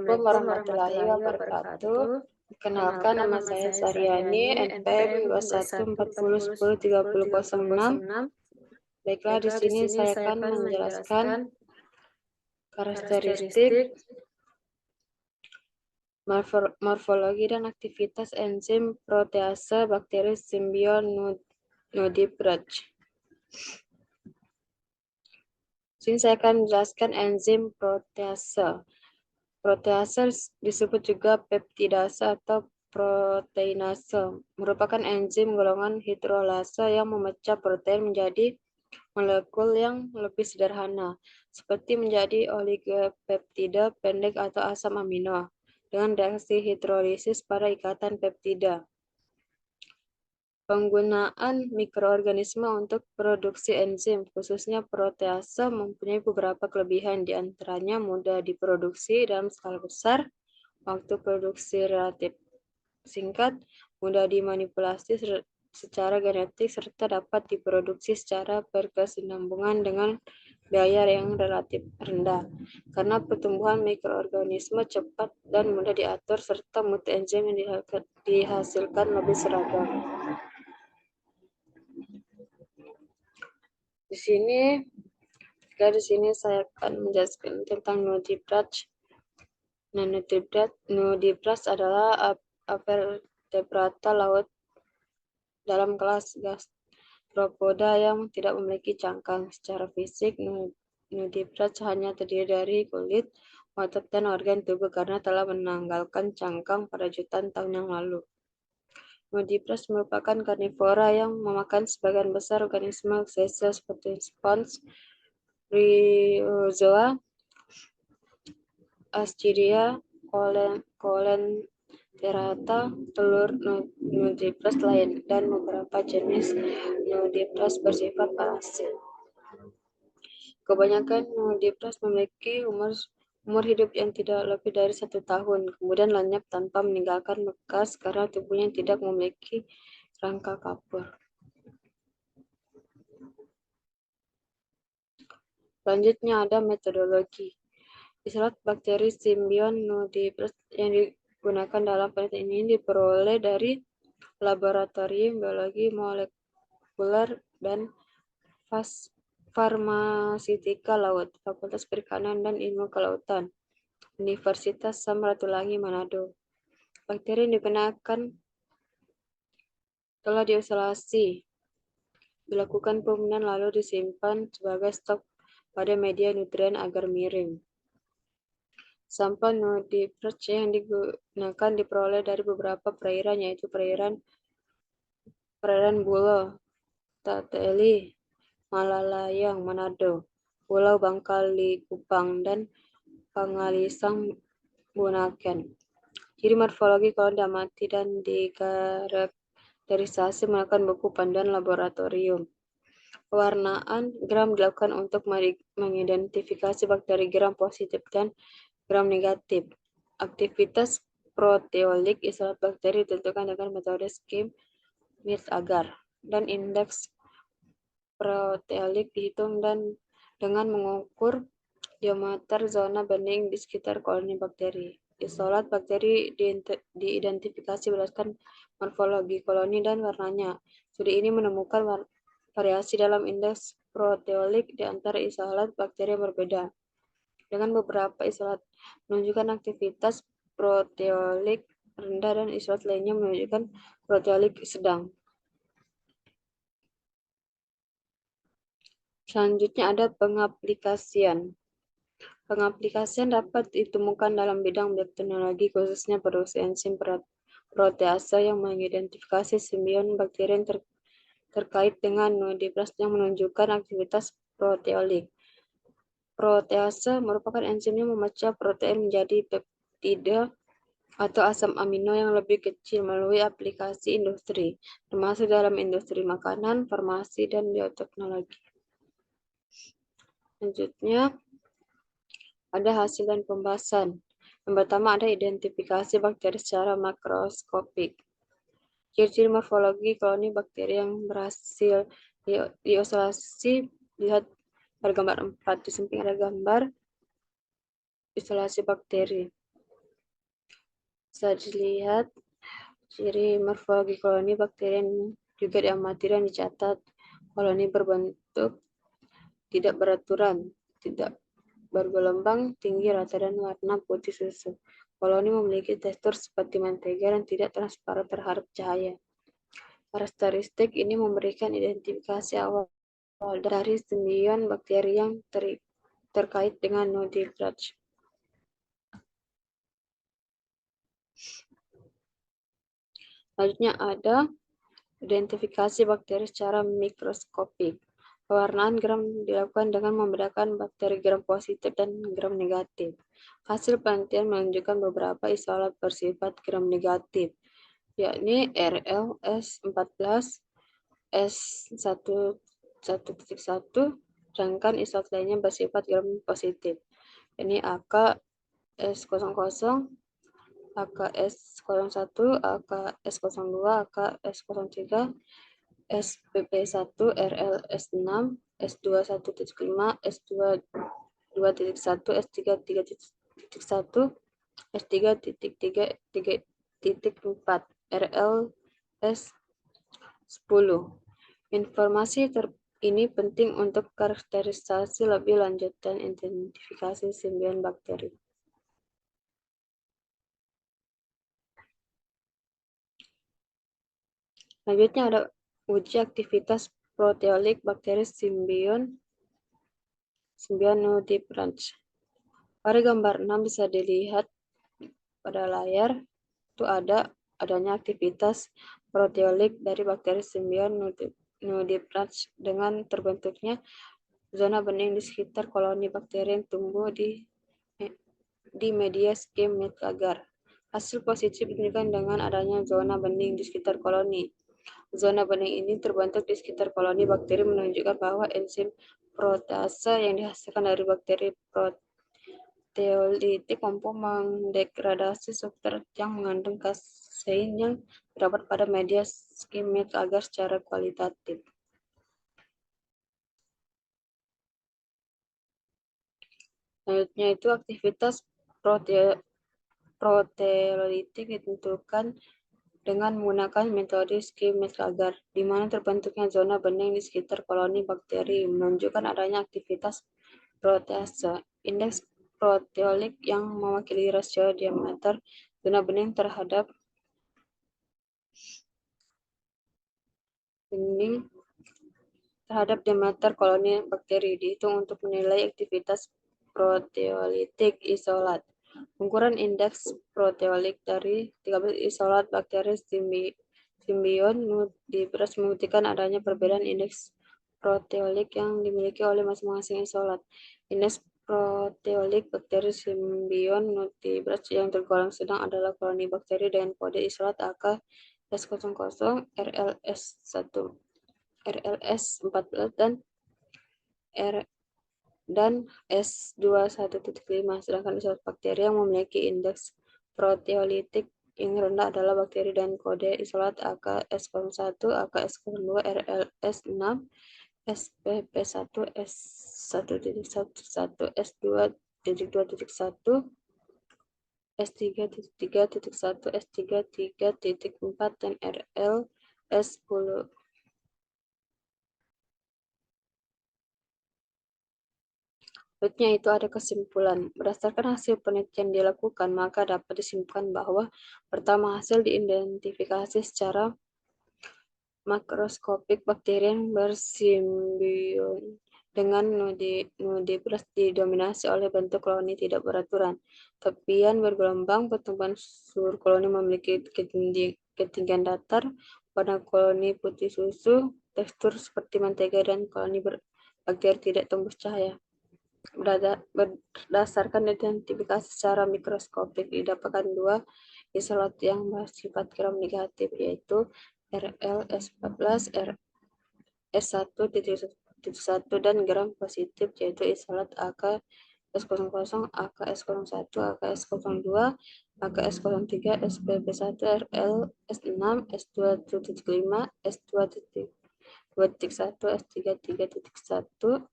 Assalamualaikum warahmatullahi wabarakatuh. Perkenalkan, nama saya Saryani, NPM 2140103006. Baiklah, di sini saya akan menjelaskan karakteristik, morfologi dan aktivitas enzim protease bakteri Symbion nudibranch. Di sini saya akan menjelaskan enzim protease. Protease disebut juga peptidase atau proteinase, merupakan enzim golongan hidrolase yang memecah protein menjadi molekul yang lebih sederhana, seperti menjadi oligopeptida pendek atau asam amino, dengan reaksi hidrolisis pada ikatan peptida. Penggunaan mikroorganisme untuk produksi enzim, khususnya protease, mempunyai beberapa kelebihan, di antaranya mudah diproduksi dalam skala besar, waktu produksi relatif singkat, mudah dimanipulasi secara genetik, serta dapat diproduksi secara berkesinambungan dengan biaya yang relatif rendah. Karena pertumbuhan mikroorganisme cepat dan mudah diatur, serta mutu enzim yang dihasilkan lebih seragam. Di sini saya akan menjelaskan tentang nudibranch. Nah, nudibranch adalah vertebrata laut dalam kelas gastropoda yang tidak memiliki cangkang. Secara fisik, nudibranch hanya terdiri dari kulit, otot, dan organ tubuh karena telah menanggalkan cangkang pada jutaan tahun yang lalu. Nudibranch merupakan karnivora yang memakan sebagian besar organisme sesial seperti spons, bryozoa, Ascidia, Coelenterata, telur nudibranch lain, dan beberapa jenis nudibranch bersifat parasit. Kebanyakan nudibranch memiliki umur hidup yang tidak lebih dari 1 tahun, kemudian lenyap tanpa meninggalkan bekas karena tubuhnya tidak memiliki rangka kapur. Selanjutnya ada metodologi. Isolat bakteri Symbion nudibranch yang digunakan dalam penelitian ini diperoleh dari Laboratorium Biologi Molekuler dan Farmaseutika Laut, Fakultas Perikanan dan Ilmu Kelautan, Universitas Samratulangi Manado. Bakteri yang digunakan telah diisolasi, dilakukan pemurnian lalu disimpan sebagai stok pada media nutrien agar miring. Sampel nudibranch yang digunakan diperoleh dari beberapa perairan, yaitu perairan Bulo, Tateli, Malalayang, Manado, Pulau Bangka Kupang, dan Pangalisang, Bunaken. Ciri morfologi koloni amati dan dikarakterisasi menggunakan buku panduan laboratorium. Pewarnaan gram dilakukan untuk mengidentifikasi bakteri gram positif dan gram negatif. Aktivitas proteolik isolat bakteri ditentukan dengan metode Schmidt-Agar, dan indeks proteolik dihitung dengan mengukur diameter zona bening di sekitar koloni bakteri. Isolat bakteri diidentifikasi berdasarkan morfologi koloni dan warnanya. Studi ini menemukan variasi dalam indeks proteolik di antara isolat bakteri yang berbeda. Dengan beberapa isolat menunjukkan aktivitas proteolik rendah dan isolat lainnya menunjukkan proteolik sedang. Selanjutnya ada pengaplikasian. Pengaplikasian dapat ditemukan dalam bidang bioteknologi, khususnya produksi enzim protease yang mengidentifikasi simbion bakteri yang terkait dengan nudibranch yang menunjukkan aktivitas proteolik. Protease merupakan enzim yang memecah protein menjadi peptida atau asam amino yang lebih kecil melalui aplikasi industri, termasuk dalam industri makanan, farmasi, dan bioteknologi. Selanjutnya ada hasil dan pembahasan. Yang pertama ada identifikasi bakteri secara makroskopik. Ciri-ciri morfologi koloni bakteri yang berhasil diisolasi, lihat pada gambar 4. Di samping ada gambar isolasi bakteri. Bisa dilihat ciri morfologi koloni bakteri yang juga diamati dan dicatat. Koloni berbentuk tidak beraturan, tidak bergelombang, tinggi, rata, dan warna putih susu. Koloni memiliki tekstur seperti mentega dan tidak transparan terhadap cahaya. Karakteristik ini memberikan identifikasi awal dari simbion bakteri yang terkait dengan nudibranch. Selanjutnya ada identifikasi bakteri secara mikroskopik. Pewarnaan gram dilakukan dengan membedakan bakteri gram positif dan gram negatif. Hasil penelitian menunjukkan beberapa isolat bersifat gram negatif, yakni RLS14, S1.1, sedangkan isolat lainnya bersifat gram positif, yakni AK-S00, AKS01, AKS02, AKS03, SPP1, RLS6, S21.5, S22.1, S33.1, S3.3.4, RLS10. Informasi ini penting untuk karakterisasi lebih lanjut dan identifikasi simbion bakteri. Selanjutnya ada uji aktivitas proteolik bakteri simbion nudibranch. Pada gambar 6 bisa dilihat pada layar itu adanya aktivitas proteolik dari bakteri simbion nudibranch dengan terbentuknya zona bening di sekitar koloni bakteri yang tumbuh di media skim met agar. Hasil positif ditunjukkan dengan adanya zona bening di sekitar koloni. Zona bening ini terbentuk di sekitar koloni bakteri menunjukkan bahwa enzim protease yang dihasilkan dari bakteri proteolitik mampu mendegradasi substrat yang mengandung kasein yang terdapat pada media skim met agar secara kualitatif. Selanjutnya itu aktivitas proteolitik ditentukan dengan menggunakan metode skim met agar, di mana terbentuknya zona bening di sekitar koloni bakteri menunjukkan adanya aktivitas protease. Indeks proteolik yang mewakili rasio diameter zona bening terhadap diameter koloni bakteri dihitung untuk menilai aktivitas proteolitik isolat. Ukuran indeks proteolik dari 13 isolat bakteri simbion nudibranch membuktikan adanya perbedaan indeks proteolik yang dimiliki oleh masing-masing isolat. Indeks proteolik bakteri simbion nudibranch yang tergolong sedang adalah koloni bakteri dengan kode isolat AK S00, RLS1, RLS14 dan S21.5, sedangkan isolat bakteri yang memiliki indeks proteolitik yang rendah adalah bakteri dan kode isolat AKS01, AKS02, RLS6, SPP1, S1.11, S2.2.1, S3.3.1, S3.3.4, dan RLS10. Selanjutnya itu ada kesimpulan. Berdasarkan hasil penelitian dilakukan, maka dapat disimpulkan bahwa pertama, hasil diidentifikasi secara makroskopik bakteri yang bersimbion dengan nudibranch didominasi oleh bentuk koloni tidak beraturan. Tepian bergelombang, pertumbuhan seluruh koloni memiliki ketinggian datar, warna koloni putih susu, tekstur seperti mentega, dan koloni bakteri tidak tembus cahaya. Berdasarkan identifikasi secara mikroskopik didapatkan dua isolat yang bersifat gram negatif, yaitu RLS14, RS1.1, dan gram positif, yaitu isolat AKS00, AKS01, AKS02, AKS03, SPP1, RLS6, S2.5, S2.1, S3.3.1,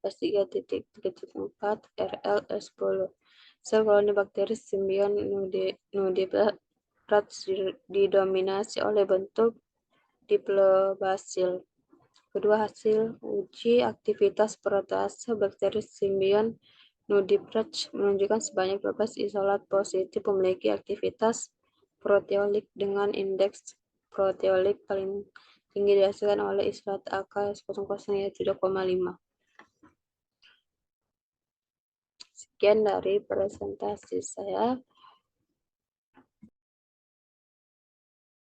S3.3.4, RLS10. Sel koloni bakteri simbion nudibranch didominasi oleh bentuk diplobasil. Kedua, hasil uji aktivitas protease bakteri simbion nudibranch menunjukkan sebanyak 12 isolat positif memiliki aktivitas proteolik dengan indeks proteolik paling tinggi dihasilkan oleh isolat AK00 yaitu 2,5. Sekian dari presentasi saya.